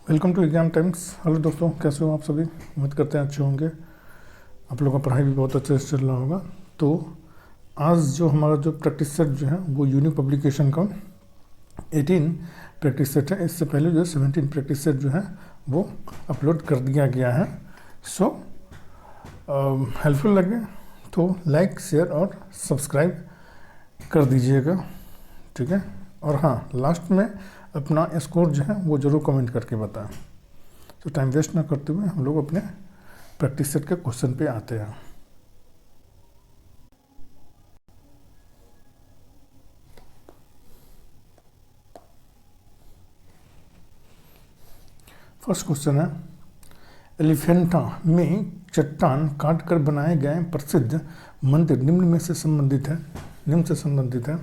Welcome to exam times. Hello दोस्तों, कैसे हो आप सभी? उम्मीद करते हैं अच्छे होंगे। आप लोगों का पढ़ाई भी बहुत अच्छे से चल रहा होगा। तो आज जो हमारा जो प्रैक्टिस सेट जो है वो यूनिक पब्लिकेशन का 18 प्रैक्टिस सेट है। इससे पहले जो 17 प्रैक्टिस सेट जो है वो अपलोड कर दिया गया है। सो हेल्पफुल लगे तो लाइक, शेयर और सब्सक्राइब कर दीजिएगा, ठीक है। और हाँ, लास्ट में अपना स्कोर जो है वो ज़रूर कमेंट करके बताएं। तो टाइम वेस्ट ना करते हुए हम लोग अपने प्रैक्टिस सेट के क्वेश्चन पे आते हैं। फर्स्ट क्वेश्चन है, एलिफेंटा में चट्टान काटकर बनाए गए प्रसिद्ध मंदिर निम्न से संबंधित है।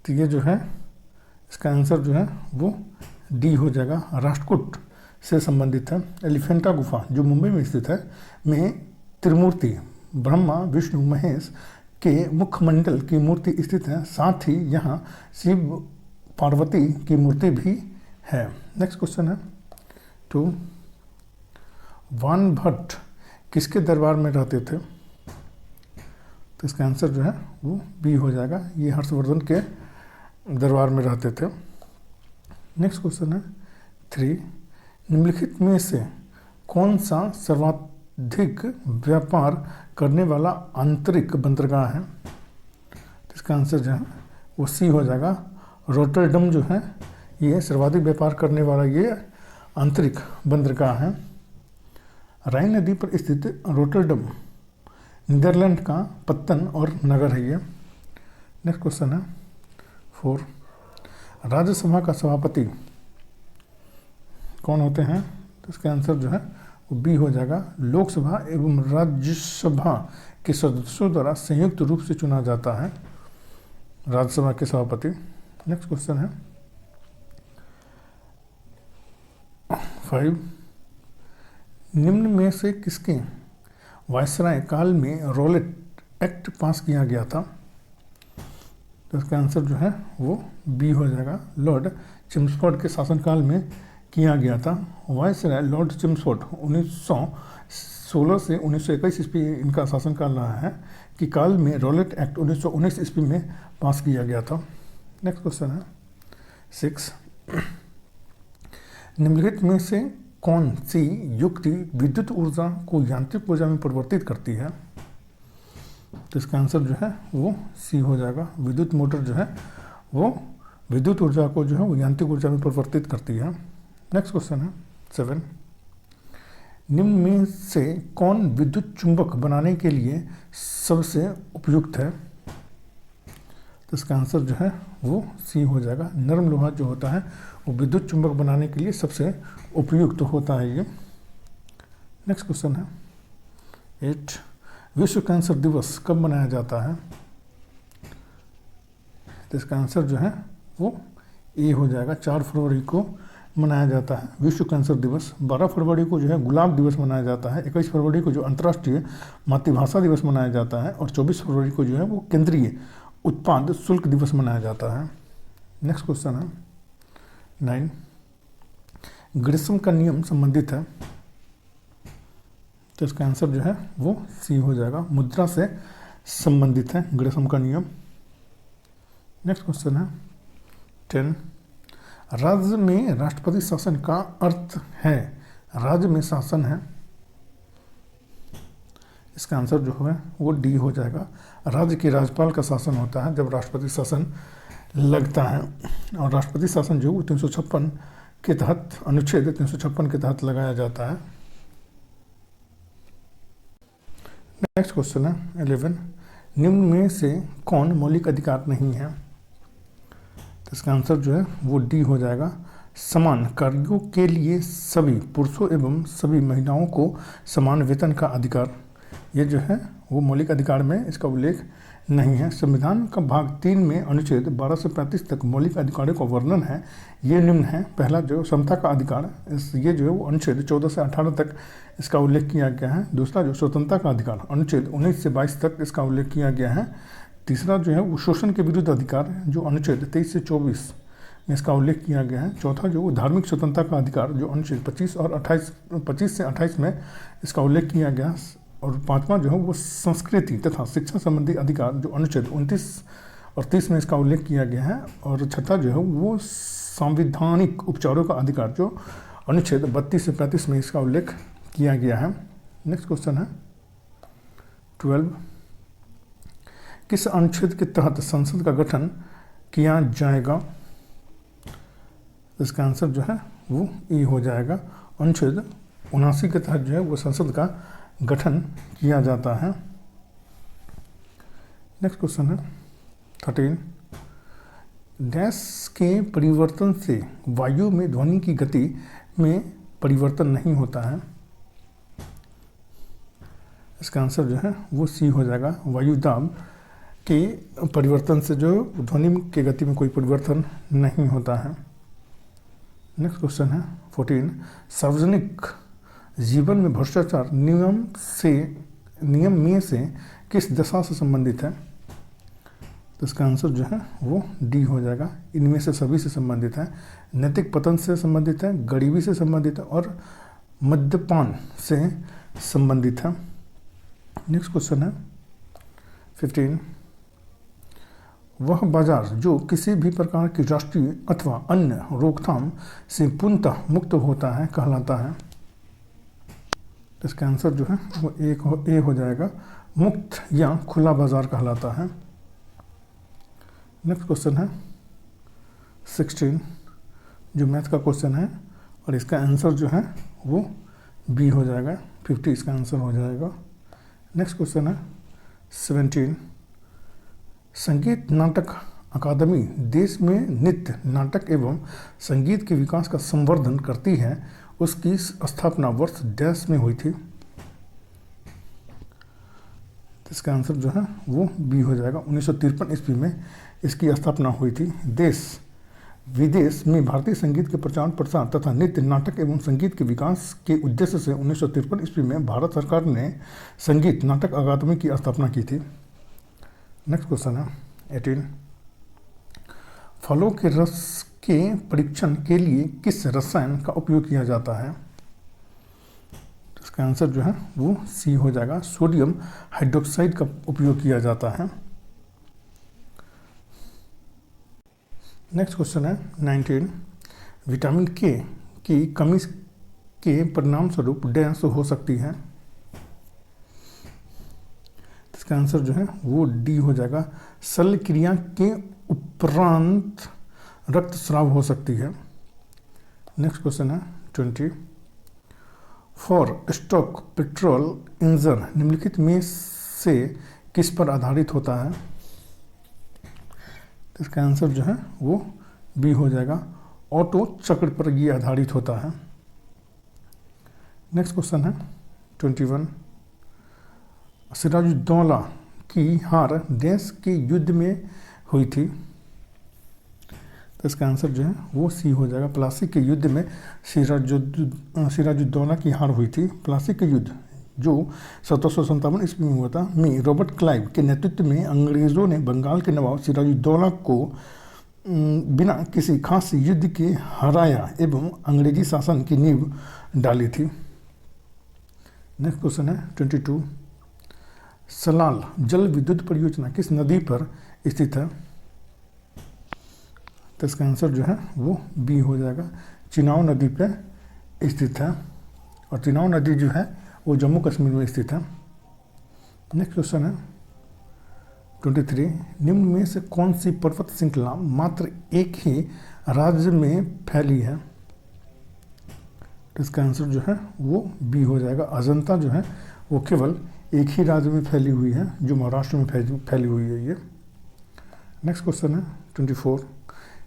तो ये जो है इसका आंसर जो है वो डी हो जाएगा, राष्ट्रकूट से संबंधित है। एलिफेंटा गुफा जो मुंबई में स्थित है में त्रिमूर्ति ब्रह्मा विष्णु महेश के मुखमंडल की मूर्ति स्थित है। साथ ही यहाँ शिव पार्वती की मूर्ति भी है। नेक्स्ट क्वेश्चन है, तो वानभट्ट किसके दरबार में रहते थे? तो इसका आंसर जो है वो बी हो जाएगा, ये हर्षवर्धन के दरबार में रहते थे। नेक्स्ट क्वेश्चन है 3, निम्नलिखित में से कौन सा सर्वाधिक व्यापार करने वाला आंतरिक बंदरगाह है? तो इसका आंसर जो है वो सी हो जाएगा, रोटरडम जो है ये सर्वाधिक व्यापार करने वाला ये आंतरिक बंदरगाह है। राइन नदी पर स्थित रोटरडम नीदरलैंड का पत्तन और नगर है ये। नेक्स्ट क्वेश्चन है 4, राज्यसभा का सभापति कौन होते हैं? तो इसका आंसर जो है वो बी हो जाएगा, लोकसभा एवं राज्यसभा के सदस्यों द्वारा संयुक्त रूप से चुना जाता है राज्यसभा के सभापति। नेक्स्ट क्वेश्चन है 5, निम्न में से किसके वायसराय काल में रॉलेट एक्ट पास किया गया था? तो इसका आंसर जो है वो बी हो जाएगा, लॉर्ड चिम्सफोर्ड के शासनकाल में किया गया था। वायसराय लॉर्ड चिम्सफोर्ड 1916 से 1921 ईस्वी इनका शासनकाल रहा है कि काल में रॉलेट एक्ट 1919 ईस्वी में पास किया गया था। नेक्स्ट क्वेश्चन है 6, निम्नलिखित में से कौन सी युक्ति विद्युत ऊर्जा को यांत्रिक ऊर्जा में परिवर्तित करती है? तो इसका आंसर जो है वो सी हो जाएगा, विद्युत मोटर जो है वो विद्युत ऊर्जा को जो है वो यांत्रिक ऊर्जा में परिवर्तित करती है। नेक्स्ट क्वेश्चन है 7, निम्न में से कौन विद्युत चुंबक बनाने के लिए सबसे उपयुक्त है? तो इसका आंसर जो है वो सी हो जाएगा, नरम लोहा जो होता है वो विद्युत चुंबक बनाने के लिए सबसे उपयुक्त होता है ये। नेक्स्ट क्वेश्चन है 8, विश्व कैंसर दिवस कब मनाया जाता है? तो इसका आंसर जो है वो ए हो जाएगा, 4 फरवरी को मनाया जाता है विश्व कैंसर दिवस। 12 फरवरी को जो है गुलाब दिवस मनाया जाता है। 21 फरवरी को जो अंतर्राष्ट्रीय मातृभाषा दिवस मनाया जाता है और 24 फरवरी को जो है वो केंद्रीय उत्पाद शुल्क दिवस मनाया जाता है। नेक्स्ट क्वेश्चन है 9, ग्रिसम का नियम संबंधित है। तो इसका आंसर जो है वो सी हो जाएगा, मुद्रा से संबंधित है ग्रिसम का नियम। नेक्स्ट क्वेश्चन है 10, राज्य में राष्ट्रपति शासन का अर्थ है राज्य में शासन है। इसका आंसर जो है वो डी हो जाएगा, राज्य के राज्यपाल का शासन होता है जब राष्ट्रपति शासन लगता है। और राष्ट्रपति शासन जो 356 के तहत, अनुच्छेद 356 के तहत लगाया जाता है। नेक्स्ट क्वेश्चन है 11, निम्न में से कौन मौलिक अधिकार नहीं है? तो इसका आंसर जो है वो डी हो जाएगा, समान कार्यों के लिए सभी पुरुषों एवं सभी महिलाओं को समान वेतन का अधिकार। ये जो है वो मौलिक अधिकार में इसका उल्लेख नहीं है। संविधान का भाग 3 में अनुच्छेद 12 से 35 तक मौलिक अधिकारों का वर्णन है। ये निम्न है, पहला जो समता का अधिकार, ये जो है वो अनुच्छेद 14 से 18 तक इसका उल्लेख किया गया है। दूसरा जो स्वतंत्रता का अधिकार, अनुच्छेद 19 से 22 तक इसका उल्लेख किया गया है। तीसरा जो है वो शोषण के विरुद्ध अधिकार, जो अनुच्छेद 23 से 24 में इसका उल्लेख किया गया है। चौथा जो धार्मिक स्वतंत्रता का अधिकार जो अनुच्छेद 25 और 28, 25 से 28 में इसका उल्लेख किया गया। और पांचवा जो है वो संस्कृति तथा शिक्षा संबंधी अधिकार जो अनुच्छेद 29 और 30 में इसका उल्लेख किया गया है। और छठा जो है वो संवैधानिक उपचारों का अधिकार जो अनुच्छेद 32 से 35 में इसका उल्लेख किया गया है। नेक्स्ट क्वेश्चन है 12, किस अनुच्छेद के तहत संसद का गठन किया जाएगा? इसका आंसर जो है वो ए हो जाएगा। अनुच्छेद 79 के तहत जो है वो संसद का गठन किया जाता है। नेक्स्ट क्वेश्चन है 13, डैश के परिवर्तन से वायु में ध्वनि की गति में परिवर्तन नहीं होता है। इसका आंसर जो है वो सी हो जाएगा। वायु दाब के परिवर्तन से जो ध्वनि की गति में कोई परिवर्तन नहीं होता है। नेक्स्ट क्वेश्चन है 14, सार्वजनिक जीवन में भ्रष्टाचार नियम में से किस दशा से संबंधित है? तो इसका आंसर जो है वो डी हो जाएगा। इनमें से सभी से संबंधित है। नैतिक पतन से संबंधित है, गरीबी से संबंधित है और मद्यपान से संबंधित है। नेक्स्ट क्वेश्चन है 15, वह बाजार जो किसी भी प्रकार की राष्ट्रीय अथवा अन्य रोकथाम से पूर्णतः मुक्त होता है कहलाता है। इसका आंसर जो है वो ए हो जाएगा। मुक्त या खुला बाजार कहलाता है। नेक्स्ट क्वेश्चन है 16, जो मैथ का क्वेश्चन है और इसका आंसर जो है वो बी हो जाएगा। 50 इसका आंसर हो जाएगा। नेक्स्ट क्वेश्चन है 17, संगीत नाटक अकादमी देश में नृत्य नाटक एवं संगीत के विकास का संवर्धन करती है। उसकी स्थापना वर्ष डैश में हुई थी। इसका आंसर जो है वो बी हो जाएगा। 1953 ईस्वी में इसकी स्थापना हुई थी। देश विदेश में भारतीय संगीत के प्रचार प्रसार तथा नृत्य नाटक एवं संगीत के विकास के उद्देश्य से 1953 ईस्वी में भारत सरकार ने संगीत नाटक अकादमी की स्थापना की थी। नेक्स्ट क्वेश्चन है 18, फलों के रस के परीक्षण के लिए किस रसायन का उपयोग किया जाता है? इसका आंसर जो है वो सी हो जाएगा। सोडियम हाइड्रोक्साइड का उपयोग किया जाता है। नेक्स्ट क्वेश्चन है 19, विटामिन के की कमी के परिणाम स्वरूप डैश हो सकती है। इसका आंसर जो है वो डी हो जाएगा। शल्य क्रिया के उपरांत रक्तस्राव हो सकती है। नेक्स्ट क्वेश्चन है 20, फॉर स्टॉक पेट्रोल इंजन निम्नलिखित में से किस पर आधारित होता है? इसका आंसर जो है वो बी हो जाएगा। ऑटो चक्र पर ये आधारित होता है। नेक्स्ट क्वेश्चन है 21, सिराजुद्दौला की हार डैश के युद्ध में हुई थी। तो इसका आंसर जो है वो सी हो जाएगा। प्लासी के युद्ध में सिराजुद्दौला की हार हुई थी। प्लासी के युद्ध जो 1757 ईस्वी में हुआ था में रॉबर्ट क्लाइव के नेतृत्व में अंग्रेज़ों ने बंगाल के नवाब सिराजुद्दौला को बिना किसी खास युद्ध के हराया एवं अंग्रेजी शासन की नींव डाली थी। नेक्स्ट क्वेश्चन है 22, सलाल जल विद्युत परियोजना किस नदी पर स्थित है? तो इसका आंसर जो है वो बी हो जाएगा। चिनाव नदी पर स्थित है और चिनाव नदी जो है वो जम्मू कश्मीर में स्थित है। नेक्स्ट क्वेश्चन है 23, निम्न में से कौन सी पर्वत श्रृंखला मात्र एक ही राज्य में फैली है? तो इसका आंसर जो है वो बी हो जाएगा। अजंता जो है वो केवल एक ही राज्य में फैली हुई है जो महाराष्ट्र में फैली हुई है ये। नेक्स्ट क्वेश्चन है 24,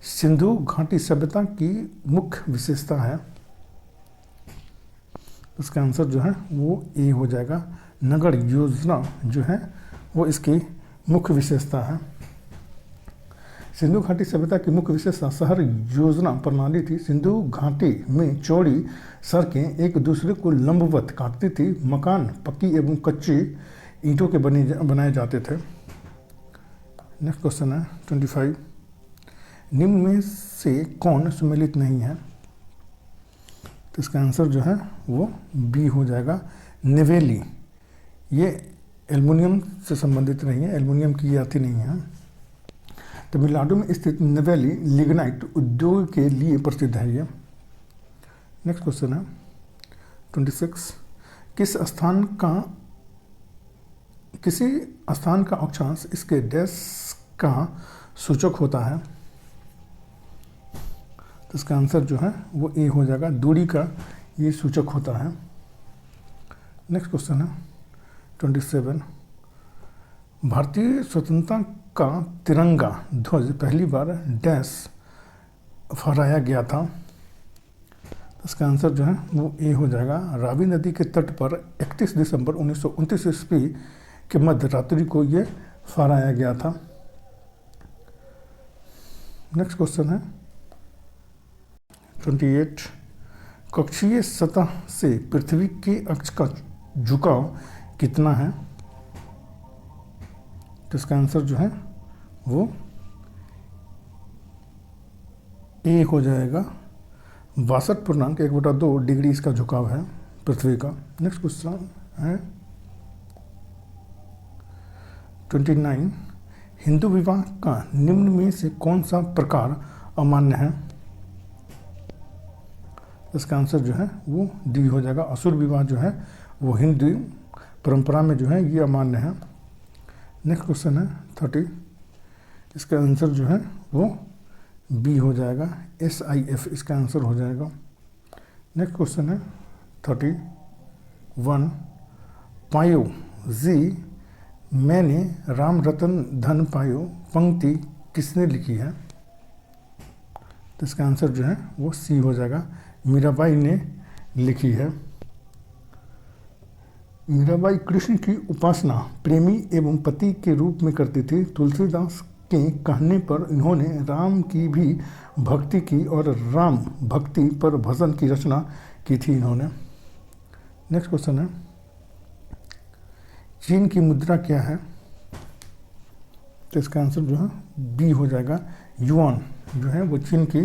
सिंधु घाटी सभ्यता की मुख्य विशेषता है। इसका आंसर जो है वो ए हो जाएगा। नगर योजना जो है वो इसकी मुख्य विशेषता है। सिंधु घाटी सभ्यता की मुख्य विशेषता शहर योजना प्रणाली थी। सिंधु घाटी में चौड़ी सड़कें एक दूसरे को लंबवत काटती थी। मकान पक्की एवं कच्ची ईंटों के बनाए जाते थे। नेक्स्ट क्वेश्चन है 25, निम्न में से कौन सुमेलित नहीं है? तो इसका आंसर जो है वो बी हो जाएगा, नेवेली। ये एल्युमिनियम से संबंधित नहीं है, एल्युमिनियम की ये आती नहीं है। तमिलनाडु में स्थित नेवेली लिग्नाइट उद्योग के लिए प्रसिद्ध है ये। नेक्स्ट क्वेश्चन है 26। किसी स्थान का अक्षांश इसके डैश का सूचक होता है? तो इसका आंसर जो है वो ए हो जाएगा, दूरी का ये सूचक होता है। नेक्स्ट क्वेश्चन है 27। भारतीय स्वतंत्रता का तिरंगा ध्वज पहली बार डैश फहराया गया था? तो इसका आंसर जो है वो ए हो जाएगा, रावी नदी के तट पर 31 दिसंबर 1929 ईस्वी के मध्य रात्रि को ये फहराया गया था। नेक्स्ट क्वेश्चन है 28। कक्षीय सतह से पृथ्वी के अक्ष का झुकाव कितना है? तो इसका आंसर जो है वो ए हो जाएगा, 62.1/2 डिग्री इसका झुकाव है पृथ्वी का। नेक्स्ट क्वेश्चन है 29। हिंदू विवाह का निम्न में से कौन सा प्रकार अमान्य है? इसका आंसर जो है वो डी हो जाएगा, असुर विवाह जो है वो हिंदू परंपरा में जो है ये अमान्य है। नेक्स्ट क्वेश्चन है 30। इसका आंसर जो है वो बी हो जाएगा, SIF इसका आंसर हो जाएगा। नेक्स्ट क्वेश्चन है 31। पायो जी मैंने राम रतन धन पायो पंक्ति किसने लिखी है? तो इसका आंसर जो है वो सी हो जाएगा, मीराबाई ने लिखी है। मीराबाई कृष्ण की उपासना प्रेमी एवं पति के रूप में करती थी। तुलसीदास के कहने पर इन्होंने राम की भी भक्ति की और राम भक्ति पर भजन की रचना की थी इन्होंने। नेक्स्ट क्वेश्चन है चीन की मुद्रा क्या है? तो इसका आंसर जो है बी हो जाएगा, युआन जो है वो चीन की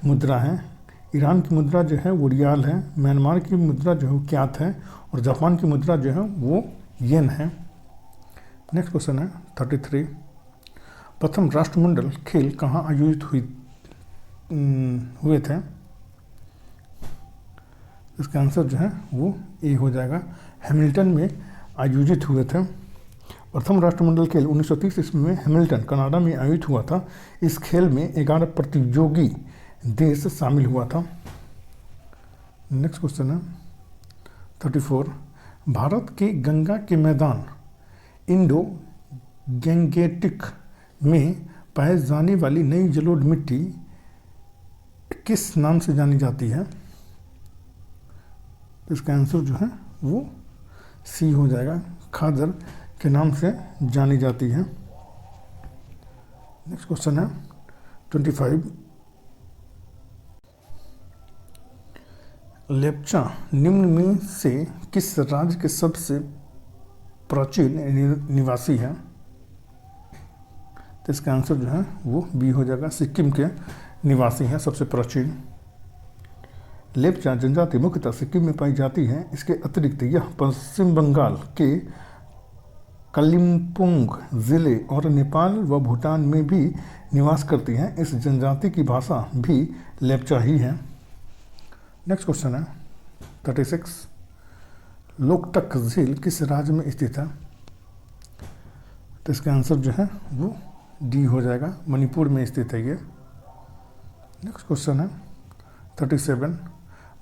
मुद्रा है। ईरान की मुद्रा जो है वो रियाल है। म्यांमार की मुद्रा जो है वो क्यात है और जापान की मुद्रा जो है वो येन है। नेक्स्ट क्वेश्चन है 33। प्रथम राष्ट्रमंडल खेल कहाँ आयोजित हुए थे? इसका आंसर जो है वो ए हो जाएगा, हैमिल्टन में आयोजित हुए थे। प्रथम राष्ट्रमंडल खेल 1930 ईस्वी में हैमिल्टन कनाडा में आयोजित हुआ था। इस खेल में 11 प्रतियोगी देश शामिल हुआ था। नेक्स्ट क्वेश्चन है 34। भारत के गंगा के मैदान इंडो गैंगेटिक में पाए जाने वाली नई जलोढ़ मिट्टी किस नाम से जानी जाती है? इसका आंसर जो है वो सी हो जाएगा, खादर के नाम से जानी जाती है। नेक्स्ट क्वेश्चन है 25। लेप्चा निम्न में से किस राज्य के सबसे प्राचीन निवासी है? तो इसका आंसर जो है वो बी हो जाएगा, सिक्किम के निवासी हैं सबसे प्राचीन। लेप्चा जनजाति मुख्यतः सिक्किम में पाई जाती है। इसके अतिरिक्त यह पश्चिम बंगाल के कालिम्पोंग जिले और नेपाल व भूटान में भी निवास करती हैं। इस जनजाति की भाषा भी लेप्चा ही है। नेक्स्ट क्वेश्चन है 36। लोकटक झील किस राज्य में स्थित है? तो इसका आंसर जो है वो डी हो जाएगा, मणिपुर में स्थित है ये। नेक्स्ट क्वेश्चन है 37।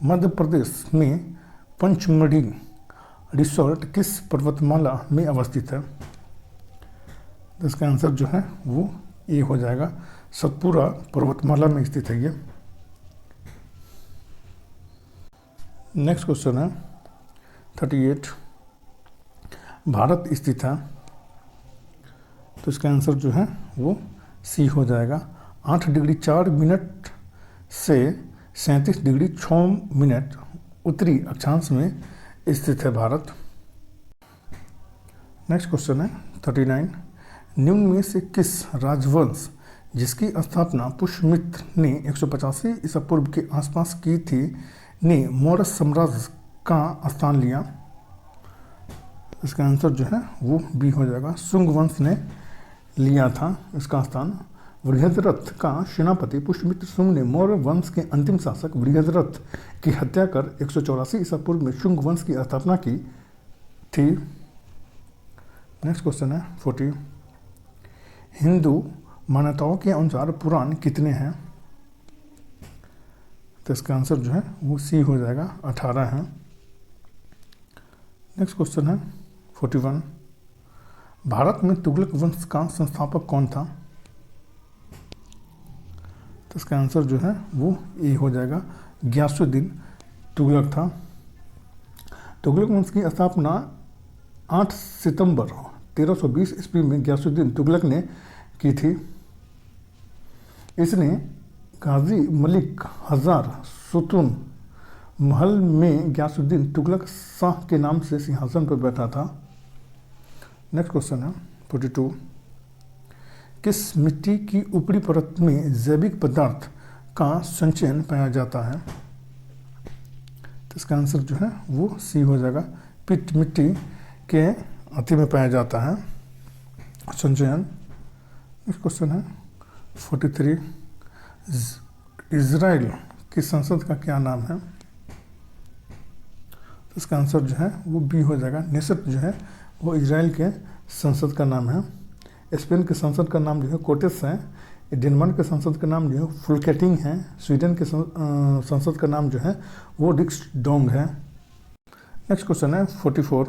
मध्य प्रदेश में पंचमढ़ी रिसोर्ट किस पर्वतमाला में अवस्थित है? तो इसका आंसर जो है वो ए हो जाएगा, सतपुरा पर्वतमाला में स्थित है ये। नेक्स्ट क्वेश्चन है 38। भारत स्थित है, तो इसका आंसर जो है वो सी हो जाएगा, 8 डिग्री 4 मिनट से 37 डिग्री 6 मिनट उत्तरी अक्षांश में स्थित है भारत। नेक्स्ट क्वेश्चन है 39। निम्न में से किस राजवंश जिसकी स्थापना पुष्यमित्र ने 185 ईसा पूर्व के आसपास की थी, ने मौर्य साम्राज्य का स्थान लिया। इसका आंसर जो है वो बी हो जाएगा। शुंग वंश ने लिया था इसका स्थान। बृहद्रथ का सेनापति पुष्यमित्र शुंग ने मौर्य वंश के अंतिम शासक बृहद्रथ की हत्या कर 184 ईसा पूर्व में शुंग वंश की स्थापना की थी। नेक्स्ट क्वेश्चन है 40। हिंदू मान्यताओं के अनुसार पुराण कितने हैं? तो इसका आंसर जो है वो सी हो जाएगा, 18 है। नेक्स्ट क्वेश्चन है 41। भारत में तुगलक वंश का संस्थापक कौन था? तो इसका आंसर जो है वो ए हो जाएगा, गियासुद्दीन तुगलक था। तुगलक वंश की स्थापना 8 सितंबर 1320 ईस्वी में गियासुद्दीन तुगलक ने की थी। इसने गाजी मलिक हजार सुतून महल में गियासुद्दीन तुगलक शाह के नाम से सिंहासन पर बैठा था। नेक्स्ट क्वेश्चन है 42। किस मिट्टी की ऊपरी परत में जैविक पदार्थ का संचयन पाया जाता है? तो इसका आंसर जो है वो सी हो जाएगा, पिट मिट्टी के अति में पाया जाता है संचयन। नेक्स्ट क्वेश्चन है 43। इजराइल की संसद का क्या नाम है? तो इसका आंसर जो है वो बी हो जाएगा, नेसेट जो है वो इजराइल के संसद का नाम है। स्पेन के संसद का नाम जो है कोटेस है। डेनमार्क के संसद का नाम जो है फुलकेटिंग है। स्वीडन के संसद का नाम जो है वो रिक्सडोंग है। नेक्स्ट क्वेश्चन है 44।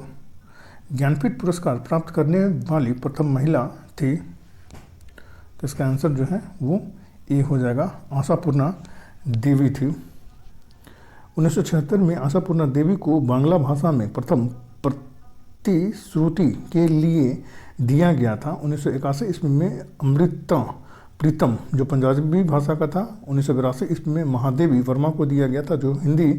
ज्ञानपीठ पुरस्कार प्राप्त करने वाली प्रथम महिला थी। तो इसका आंसर जो है वो ए हो जाएगा, आशापूर्णा देवी थी। 1976 में आशापूर्णा देवी को बांग्ला भाषा में प्रथम प्रतिश्रुति के लिए दिया गया था। 1981 ईस्वी में अमृता प्रीतम जो पंजाबी भाषा का था। 1982 ईस्वी में महादेवी वर्मा को दिया गया था जो हिंदी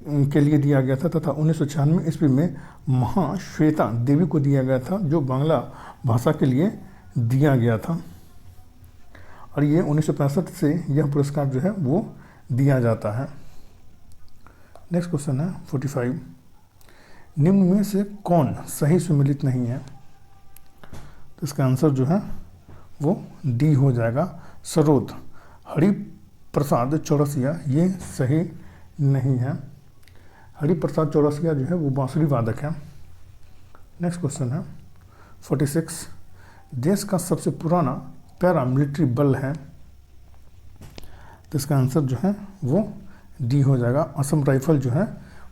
के लिए दिया गया था, तथा 1996 ईस्वी में महाश्वेता देवी को दिया गया था जो बांग्ला भाषा के लिए दिया गया था। और ये 1965 से यह पुरस्कार जो है वो दिया जाता है। नेक्स्ट क्वेश्चन है 45। निम्न में से कौन सही सुमेलित नहीं है? तो इसका आंसर जो है वो डी हो जाएगा, सरोद। हरिप्रसाद चौरसिया ये सही नहीं है। हरिप्रसाद चौरसिया जो है वो बांसुरी वादक है। नेक्स्ट क्वेश्चन है 46। देश का सबसे पुराना पैरामिलिट्री बल है? तो इसका आंसर जो है वो डी हो जाएगा, असम राइफल जो है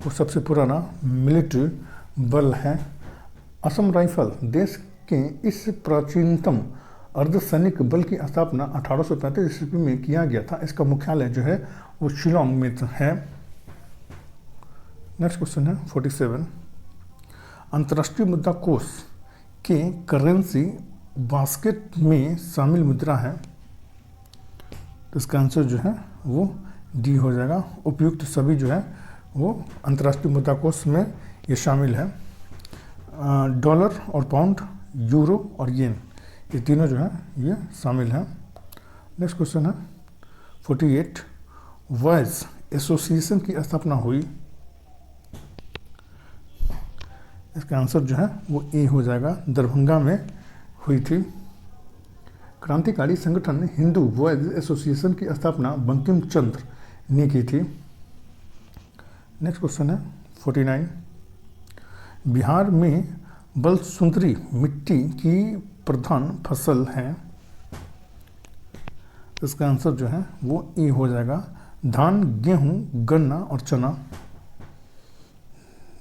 वो सबसे पुराना मिलिट्री बल है। असम राइफल देश के इस प्राचीनतम अर्धसैनिक बल की स्थापना 1835 ईस्वी में किया गया था। इसका मुख्यालय जो है वो शिलोंग में है। नेक्स्ट क्वेश्चन है 47। अंतर्राष्ट्रीय मुद्रा कोष के करेंसी बास्केट में शामिल मुद्रा है? तो इसका आंसर जो है वो डी हो जाएगा, उपयुक्त सभी जो है वो अंतर्राष्ट्रीय मुद्रा कोष में ये शामिल है। डॉलर और पाउंड, यूरो और येन, ये तीनों जो है ये शामिल है। नेक्स्ट क्वेश्चन है 48। वॉइस एसोसिएशन की स्थापना हुई? इसका आंसर जो है वो ए हो जाएगा, दरभंगा में हुई थी। क्रांतिकारी संगठन हिंदू वॉइस एसोसिएशन की स्थापना बंकिम चंद्र ने की थी। नेक्स्ट क्वेश्चन है 49। बिहार में बलसुंदरी मिट्टी की प्रधान फसल है? इसका आंसर जो है वो ए हो जाएगा, धान, गेहूं, गन्ना और चना।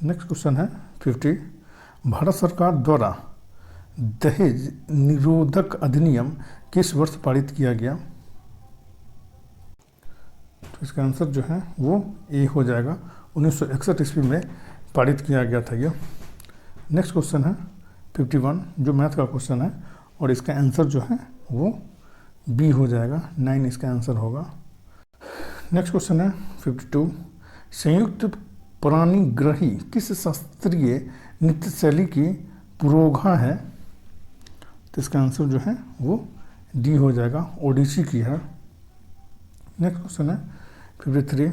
नेक्स्ट क्वेश्चन है 50। भारत सरकार द्वारा दहेज निरोधक अधिनियम किस वर्ष पारित किया गया? तो इसका आंसर जो है वो ए हो जाएगा, 1961 ईस्वी में पारित किया गया था यह। नेक्स्ट क्वेश्चन है 51 जो मैथ का क्वेश्चन है और इसका आंसर जो है वो बी हो जाएगा, 9 इसका आंसर होगा। नेक्स्ट क्वेश्चन है 52। संयुक्त प्राणिग्रही किस शास्त्रीय नृत्य शैली की पुरोधा है? तो इसका आंसर जो है वो डी हो जाएगा, ओडिसी की है। नेक्स्ट क्वेश्चन है 53,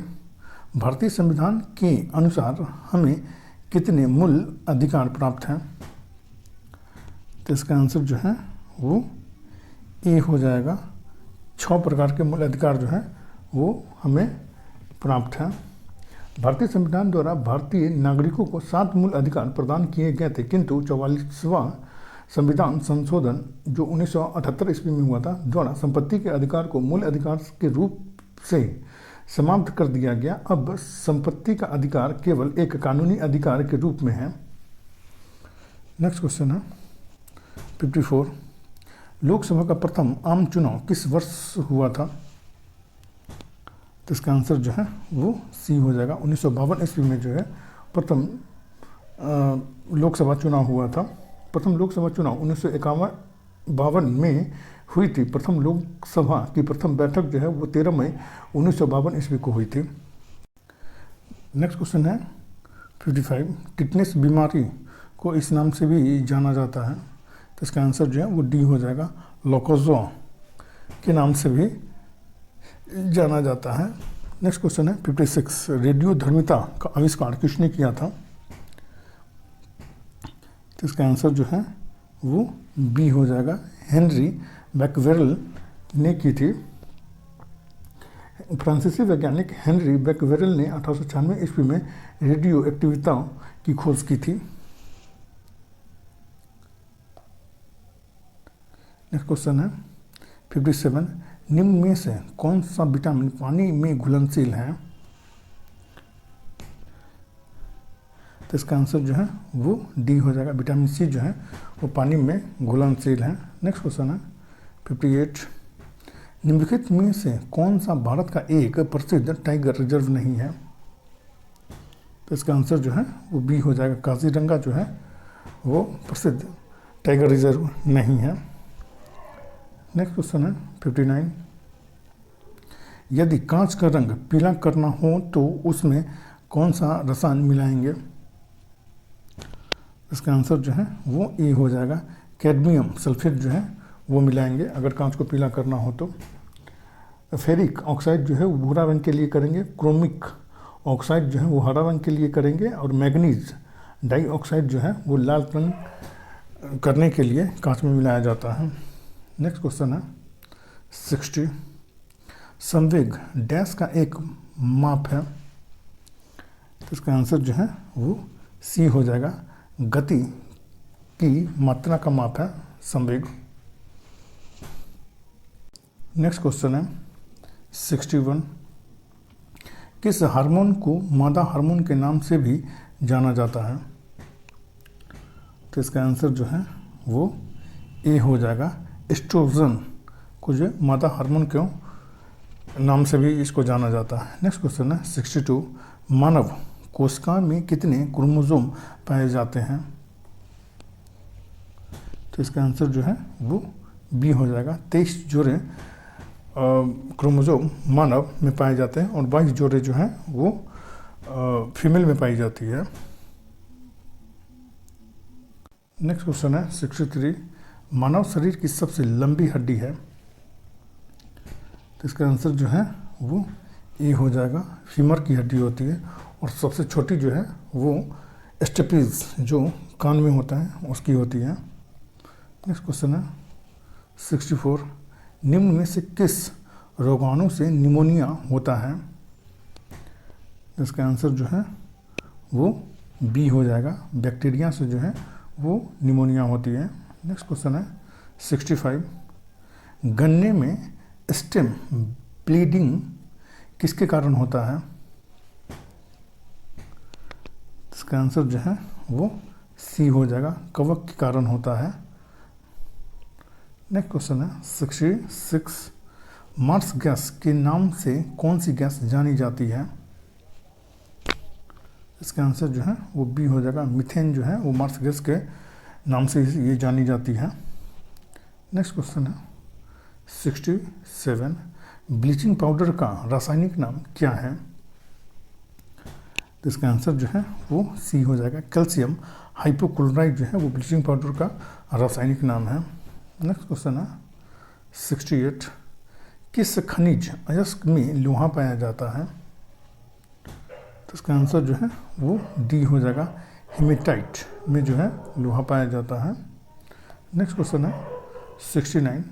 भारतीय संविधान के अनुसार हमें कितने मूल अधिकार प्राप्त हैं? तो इसका आंसर जो है वो ए हो जाएगा, 6 प्रकार के मूल अधिकार जो हैं वो हमें प्राप्त हैं। भारतीय संविधान द्वारा भारतीय नागरिकों को 7 मूल अधिकार प्रदान किए गए थे, किंतु 44वां संविधान संशोधन जो 1978 ईस्वी में हुआ था द्वारा संपत्ति के अधिकार को मूल अधिकार के रूप से समाप्त कर दिया गया। अब संपत्ति का अधिकार केवल एक कानूनी अधिकार के रूप में है। नेक्स्ट क्वेश्चन है 54, लोकसभा का प्रथम आम चुनाव किस वर्ष हुआ था? तो इसका आंसर जो है वो सी हो जाएगा, 1952 ईस्वी में जो है प्रथम लोकसभा चुनाव हुआ था। प्रथम लोकसभा चुनाव 1952 में हुई थी। प्रथम लोकसभा की प्रथम बैठक जो है वो 13 मई 1952 ईस्वी को हुई थी। नेक्स्ट क्वेश्चन है 55, टिटनेस बीमारी को इस नाम से भी जाना जाता है। तो इसका आंसर जो है वो डी हो जाएगा, लोकोजो के नाम से भी जाना जाता है। नेक्स्ट क्वेश्चन है 56, रेडियोधर्मिता का आविष्कार किसने किया था? तो इसका आंसर जो है वो बी हो जाएगा, हेनरी बैकवेरल ने की थी। फ्रांसीसी वैज्ञानिक हेनरी बैकवेरल ने 1896 ईस्वी में रेडियो एक्टिविता की खोज की थी। नेक्स्ट क्वेश्चन है 57, निम्न में से कौन सा विटामिन पानी में घुलनशील है? तो इसका आंसर जो है वो डी हो जाएगा, विटामिन सी जो है वो पानी में घुलनशील है। नेक्स्ट क्वेश्चन है 58, निम्नलिखित में से कौन सा भारत का एक प्रसिद्ध टाइगर रिजर्व नहीं है? तो इसका आंसर जो है वो बी हो जाएगा, काजीरंगा जो है वो प्रसिद्ध टाइगर रिजर्व नहीं है। नेक्स्ट क्वेश्चन है 59, यदि कांच का रंग पीला करना हो तो उसमें कौन सा रसायन मिलाएंगे? इसका आंसर जो है वो ए हो जाएगा, कैडमियम सल्फेट जो है वो मिलाएंगे अगर कांच को पीला करना हो तो। फेरिक ऑक्साइड जो है वो भूरा रंग के लिए करेंगे, क्रोमिक ऑक्साइड जो है वो हरा रंग के लिए करेंगे, और मैग्नीज डाइऑक्साइड जो है वो लाल रंग करने के लिए कांच में मिलाया जाता है। नेक्स्ट क्वेश्चन है 60, संवेग डैश का एक माप है। तो इसका आंसर जो है वो सी हो जाएगा, गति की मात्रा का माप है संवेग। नेक्स्ट क्वेश्चन है 61, किस हार्मोन को मादा हार्मोन के नाम से भी जाना जाता है? तो इसका आंसर जो है वो ए हो जाएगा, एस्ट्रोजन को जो मादा हार्मोन क्यों नाम से भी इसको जाना जाता है। नेक्स्ट क्वेश्चन है 62, मानव कोशिका में कितने क्रोमोसोम पाए जाते हैं? तो इसका आंसर जो है वो बी हो जाएगा, 23 जोड़े क्रोमोसोम मानव में पाए जाते हैं और 22 जोड़े जो हैं वो फीमेल में पाई जाती है। नेक्स्ट क्वेश्चन है 63, मानव शरीर की सबसे लंबी हड्डी है। तो इसका आंसर जो है वो ए हो जाएगा, फीमर की हड्डी होती है, और सबसे छोटी जो है वो स्टेपीज जो कान में होता है उसकी होती है। नेक्स्ट क्वेश्चन है 64, निम्न में से किस रोगाणु से निमोनिया होता है? इसका आंसर जो है वो बी हो जाएगा, बैक्टीरिया से जो है वो निमोनिया होती है। नेक्स्ट क्वेश्चन है 65, गन्ने में स्टेम ब्लीडिंग किसके कारण होता है? इसका आंसर जो है वो सी हो जाएगा, कवक के कारण होता है। नेक्स्ट क्वेश्चन है 66, मार्स गैस के नाम से कौन सी गैस जानी जाती है? इसका आंसर जो है वो बी हो जाएगा, मीथेन जो है वो मार्स गैस के नाम से ये जानी जाती है। नेक्स्ट क्वेश्चन है 67, ब्लीचिंग पाउडर का रासायनिक नाम क्या है? तो इसका आंसर जो है वो सी हो जाएगा, कैल्शियम हाइपोक्लोराइड जो है वो ब्लीचिंग पाउडर का रासायनिक नाम है। नेक्स्ट क्वेश्चन है 68 किस खनिज अयस्क में लोहा पाया जाता है? तो इसका आंसर जो है वो डी हो जाएगा, हेमेटाइट में जो है लोहा पाया जाता है। नेक्स्ट क्वेश्चन है 69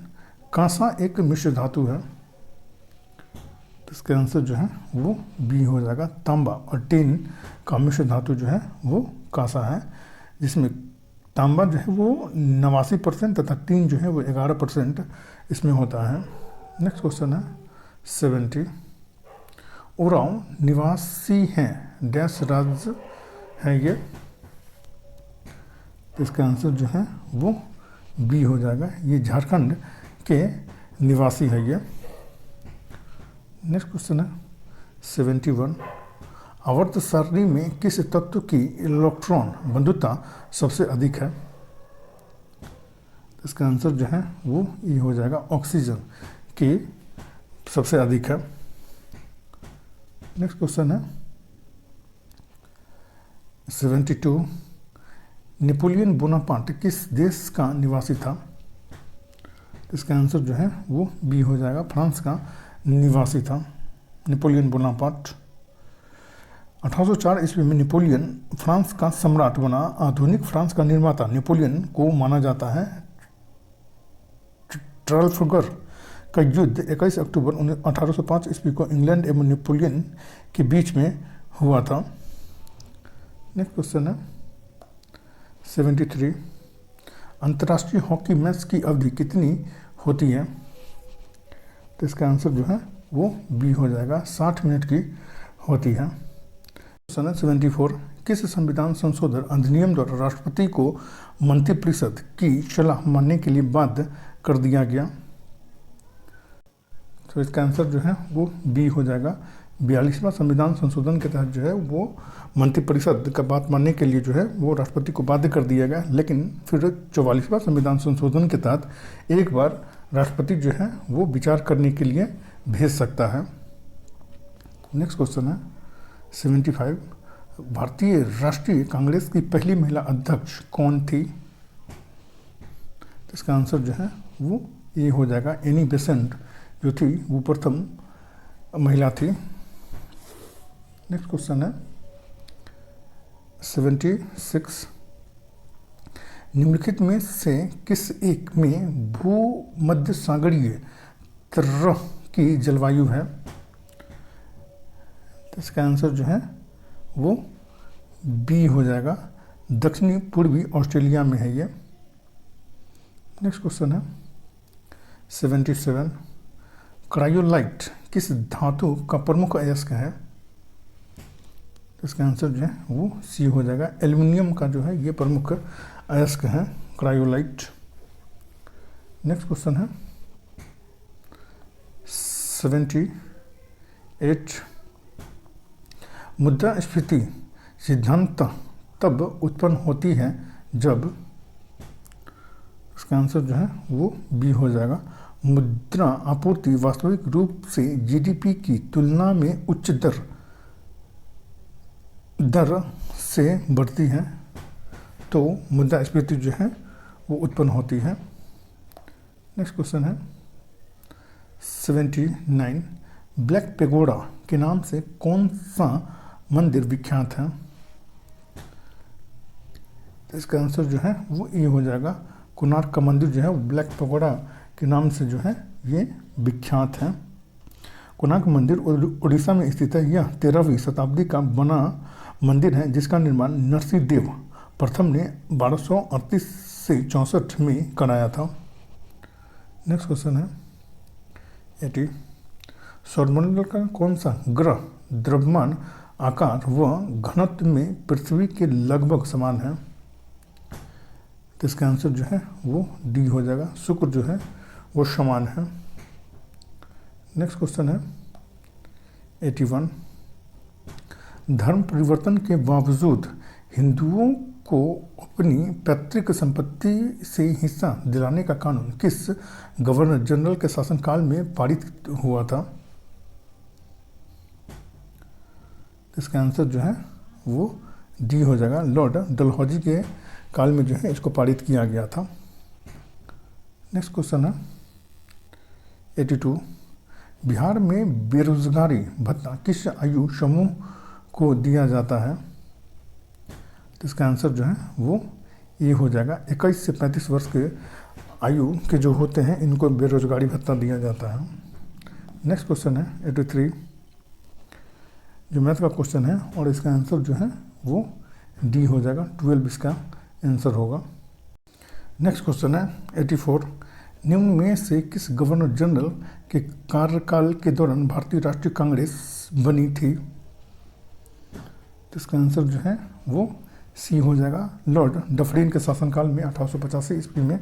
कांसा एक मिश्र धातु है? तो इसका आंसर जो है वो बी हो जाएगा, तांबा और टिन का मिश्र धातु जो है वो कांसा है, जिसमें तांबा जो है वो 89% तथा टिन जो है वो 11% इसमें होता है। नेक्स्ट क्वेश्चन है 70 उरांव निवासी हैं डैश राज्य है ये? तो इसका आंसर जो है वो बी हो जाएगा, ये झारखंड के निवासी है ये। नेक्स्ट क्वेश्चन है 71 आवर्त सारणी में किस तत्व की इलेक्ट्रॉन बंधुता सबसे अधिक है? इसका आंसर जो है वो ये हो जाएगा, ऑक्सीजन की सबसे अधिक है। नेक्स्ट क्वेश्चन है 72 नेपोलियन बोनापार्ट किस देश का निवासी था? इसका आंसर जो है वो बी हो जाएगा, फ्रांस का निवासी था नेपोलियन बोनापार्ट। 1804 ईस्वी में नेपोलियन फ्रांस का सम्राट बना। आधुनिक फ्रांस का निर्माता नेपोलियन को माना जाता है। ट्राफल्गर का युद्ध 21 अक्टूबर 1805 ईस्वी को इंग्लैंड एवं नेपोलियन के बीच में हुआ था। नेक्स्ट क्वेश्चन है 73 अंतर्राष्ट्रीय हॉकी मैच की अवधि कितनी होती है? तो इसका आंसर जो है वो बी हो जाएगा, 60 मिनट की होती है। क्वेश्चन है 74 किस संविधान संशोधन अधिनियम द्वारा राष्ट्रपति को मंत्रिपरिषद की सलाह मानने के लिए बाध्य कर दिया गया? तो इसका आंसर जो है वो बी हो जाएगा, 42वां संविधान संशोधन के तहत जो है वो मंत्रिपरिषद का बात मानने के लिए जो है वो राष्ट्रपति को बाध्य कर दिया गया। लेकिन फिर 44वां संविधान संशोधन के तहत एक बार राष्ट्रपति जो है वो विचार करने के लिए भेज सकता है। नेक्स्ट क्वेश्चन है 75 भारतीय राष्ट्रीय कांग्रेस की पहली महिला अध्यक्ष कौन थी? तो इसका आंसर जो है वो ये हो जाएगा, एनी बेसेंट जो थी वो प्रथम महिला थी। नेक्स्ट क्वेश्चन है 76 निम्नलिखित में से किस एक में भूमध्य सागरीय तरह की जलवायु है? तो इसका आंसर जो है वो बी हो जाएगा, दक्षिणी पूर्वी ऑस्ट्रेलिया में है ये। नेक्स्ट क्वेश्चन है 77 क्रायोलाइट किस धातु का प्रमुख अयस्क है? तो इसका आंसर जो है वो सी हो जाएगा, एल्युमिनियम का जो है ये प्रमुख अयस्क है क्रायोलाइट। नेक्स्ट क्वेश्चन है 78 मुद्रास्फीति सिद्धांत तब उत्पन्न होती है जब? इसका आंसर जो है वो बी हो जाएगा, मुद्रा आपूर्ति वास्तविक रूप से जीडीपी की तुलना में उच्च दर से बढ़ती है तो मुद्रास्फीति जो है वो उत्पन्न होती है। नेक्स्ट क्वेश्चन है 79 ब्लैक पेगोडा के नाम से कौन सा मंदिर विख्यात है? तो इसका आंसर जो है वो ये हो जाएगा, कोणार्क का मंदिर जो है वो ब्लैक पेगोडा के नाम से जो है ये विख्यात है। कोणार्क मंदिर उड़ीसा में स्थित है। यह 13वीं शताब्दी का बना मंदिर है जिसका निर्माण नरसिंहदेव प्रथम ने 1238 से 64 में कराया था। नेक्स्ट क्वेश्चन है 80 सौरमंडल का कौन सा ग्रह द्रव्यमान आकार व घनत्व में पृथ्वी के लगभग समान है? तो इसका आंसर जो है वो डी हो जाएगा, शुक्र जो है वो समान है। नेक्स्ट क्वेश्चन है 81 धर्म परिवर्तन के बावजूद हिंदुओं को अपनी पैतृक संपत्ति से हिस्सा दिलाने का कानून किस गवर्नर जनरल के शासनकाल में पारित हुआ था? इसका आंसर जो है वो डी हो जाएगा, लॉर्ड डलहौजी के काल में जो है इसको पारित किया गया था। नेक्स्ट क्वेश्चन है 82 बिहार में बेरोजगारी भत्ता किस आयु समूह को दिया जाता है? तो इसका आंसर जो है वो ये हो जाएगा, 21 से 35 वर्ष के आयु के जो होते हैं इनको बेरोजगारी भत्ता दिया जाता है। नेक्स्ट क्वेश्चन है 83 जो मैथ का क्वेश्चन है और इसका आंसर जो है वो डी हो जाएगा, 12 इसका आंसर होगा। नेक्स्ट क्वेश्चन है 84 निम्न में से किस गवर्नर जनरल के कार्यकाल के दौरान भारतीय राष्ट्रीय कांग्रेस बनी थी? तो इसका आंसर जो है वो सी हो जाएगा, लॉर्ड डफरिन के शासनकाल में 1885 ईस्वी में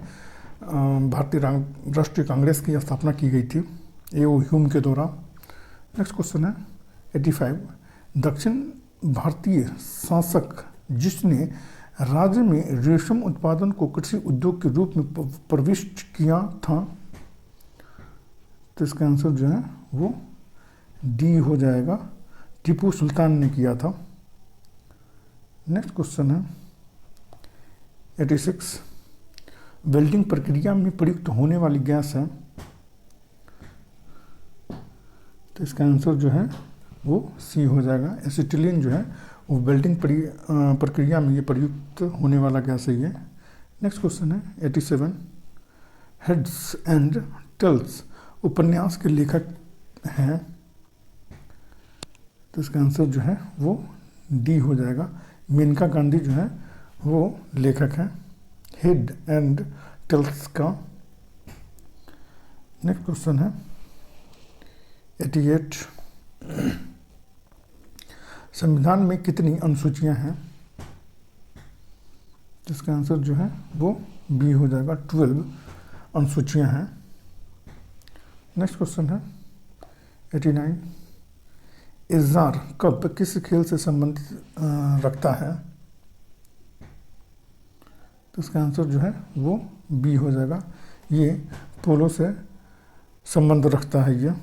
भारतीय राष्ट्रीय कांग्रेस की स्थापना की गई थी, ए.ओ. ह्यूम के द्वारा। नेक्स्ट क्वेश्चन है 85 दक्षिण भारतीय शासक जिसने राज्य में रेशम उत्पादन को कृषि उद्योग के रूप में प्रविष्ट किया था? तो इसका आंसर जो है वो डी हो जाएगा, टीपू सुल्तान ने किया था। नेक्स्ट क्वेश्चन है 86 वेल्डिंग प्रक्रिया में प्रयुक्त होने वाली गैस है? तो इसका आंसर जो है वो सी हो जाएगा, एसिटिलीन जो है वो वेल्डिंग प्रक्रिया में ये प्रयुक्त होने वाला गैस है ये। नेक्स्ट क्वेश्चन है 87 हेड्स एंड टेल्स उपन्यास के लेखक हैं? तो इसका आंसर जो है वो डी हो जाएगा, मेनका गांधी जो है वो लेखक हैं हेड एंड टेल्स का। नेक्स्ट क्वेश्चन है 88 संविधान में कितनी अनुसूचियां हैं? इसका आंसर जो है वो बी हो जाएगा, 12 अनुसूचियां हैं। नेक्स्ट क्वेश्चन है 89 इज़ार कप किस खेल से संबंधित रखता है? तो इसका आंसर जो है वो बी हो जाएगा, ये पोलो से संबंध रखता है ये।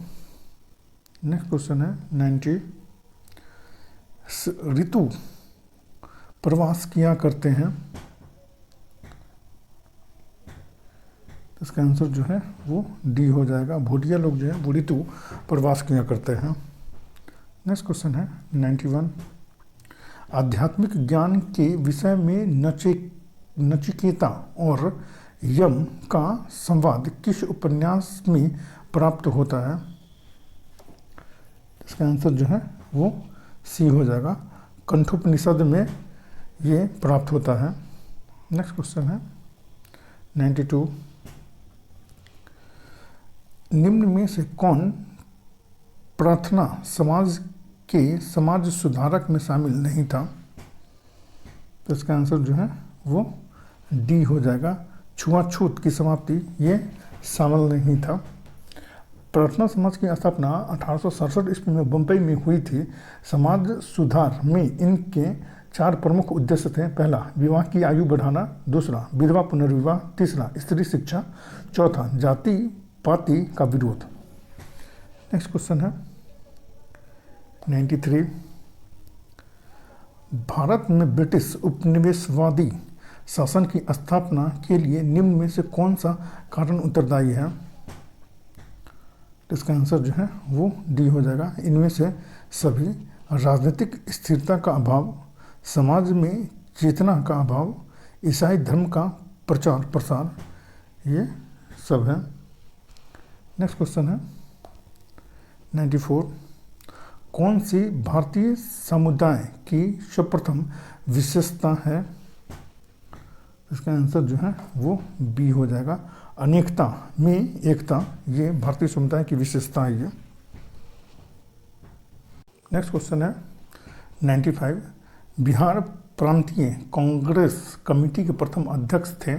नेक्स्ट क्वेश्चन है 90 ऋतु प्रवास किया करते हैं? इसका आंसर जो है वो डी हो जाएगा, भूटिया लोग जो है वो ऋतु प्रवास किया करते हैं। नेक्स्ट क्वेश्चन है 91 आध्यात्मिक ज्ञान के विषय में नचिकेता और यम का संवाद किस उपन्यास में प्राप्त होता है? इसका आंसर जो है वो सी हो जाएगा, कंठोपनिषद में ये प्राप्त होता है। नेक्स्ट क्वेश्चन है 92 निम्न में से कौन प्रार्थना समाज के समाज सुधारक में शामिल नहीं था? तो इसका आंसर जो है वो डी हो जाएगा, छुआछूत की समाप्ति ये शामिल नहीं था। प्रार्थना समाज की स्थापना 1867 ईस्वी में बम्बई में हुई थी। समाज सुधार में इनके 4 प्रमुख उद्देश्य थे। पहला, विवाह की आयु बढ़ाना। दूसरा, विधवा पुनर्विवाह। तीसरा, स्त्री शिक्षा। चौथा, जाति पाति का विरोध। नेक्स्ट क्वेश्चन है 93 भारत में ब्रिटिश उपनिवेशवादी शासन की स्थापना के लिए निम्न में से कौन सा कारण उत्तरदायी है? इसका आंसर जो है वो डी हो जाएगा, इनमें से सभी राजनीतिक स्थिरता का अभाव, समाज में चेतना का अभाव, ईसाई धर्म का प्रचार प्रसार, ये सब है। नेक्स्ट क्वेश्चन है 94 कौन सी भारतीय समुदाय की सर्वप्रथम विशेषता है? इसका आंसर जो है वो बी हो जाएगा, अनेकता में एकता, ये भारतीय समुदाय की विशेषता है ये। नेक्स्ट क्वेश्चन है 95 बिहार प्रांतीय कांग्रेस कमेटी के प्रथम अध्यक्ष थे?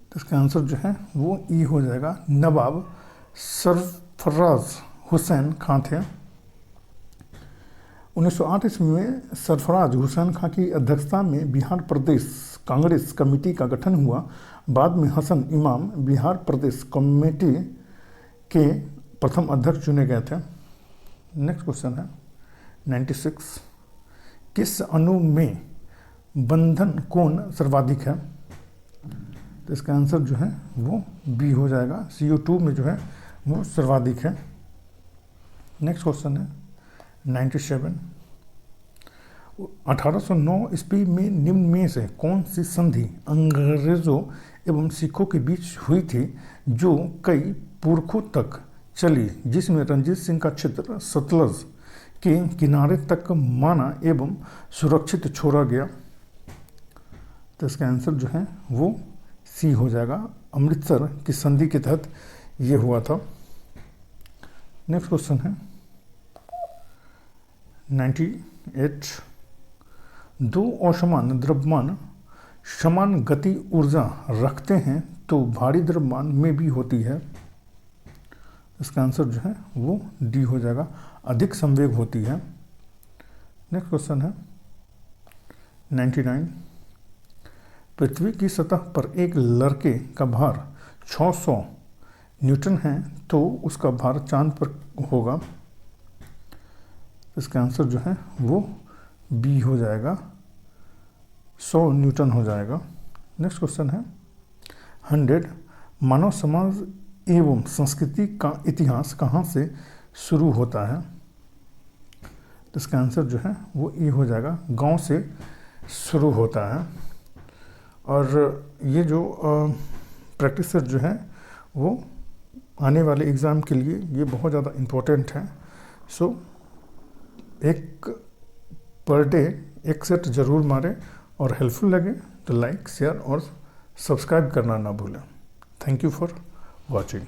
तो इसका आंसर जो है वो ई हो जाएगा, नवाब सरफराज हुसैन खां थे। 1908 ईस्वी में सरफराज हुसैन खां की अध्यक्षता में बिहार प्रदेश कांग्रेस कमेटी का गठन हुआ। बाद में हसन इमाम बिहार प्रदेश कमेटी के प्रथम अध्यक्ष चुने गए थे। नेक्स्ट क्वेश्चन है 96 किस अणु में बंधन कोण सर्वाधिक है? तो इसका आंसर जो है वो बी हो जाएगा। CO2 में जो है वो सर्वाधिक है। नेक्स्ट क्वेश्चन है 97। 1809 ईस्वी में निम्न में से कौन सी संधि अंग्रेजों एवं सिखों के बीच हुई थी जो कई पुरखों तक चली, जिसमें रंजीत सिंह का क्षेत्र सतलज के किनारे तक माना एवं सुरक्षित छोड़ा गया? तो इसका आंसर जो है वो सी हो जाएगा। अमृतसर की संधि के तहत ये हुआ था। नेक्स्ट क्वेश्चन है 98। दो असमान द्रव्यमान समान गति ऊर्जा रखते हैं तो भारी द्रव्यमान में भी होती है। इसका आंसर जो है वो डी हो जाएगा, अधिक संवेग होती है। नेक्स्ट क्वेश्चन है 99। पृथ्वी की सतह पर एक लड़के का भार 600 न्यूटन है तो उसका भार चांद पर होगा। इसका आंसर जो है वो बी हो जाएगा, 100 न्यूटन हो जाएगा। नेक्स्ट क्वेश्चन है 100। मानव समाज एवं संस्कृति का इतिहास कहाँ से शुरू होता है? इसका आंसर जो है वो ए हो जाएगा, गांव से शुरू होता है। और ये जो प्रैक्टिस सेट जो है वो आने वाले एग्ज़ाम के लिए ये बहुत ज़्यादा इम्पोर्टेंट है। सो एक पर डे एक सेट ज़रूर मारें और हेल्पफुल लगे तो लाइक, शेयर और सब्सक्राइब करना ना भूलें। Thank you for watching.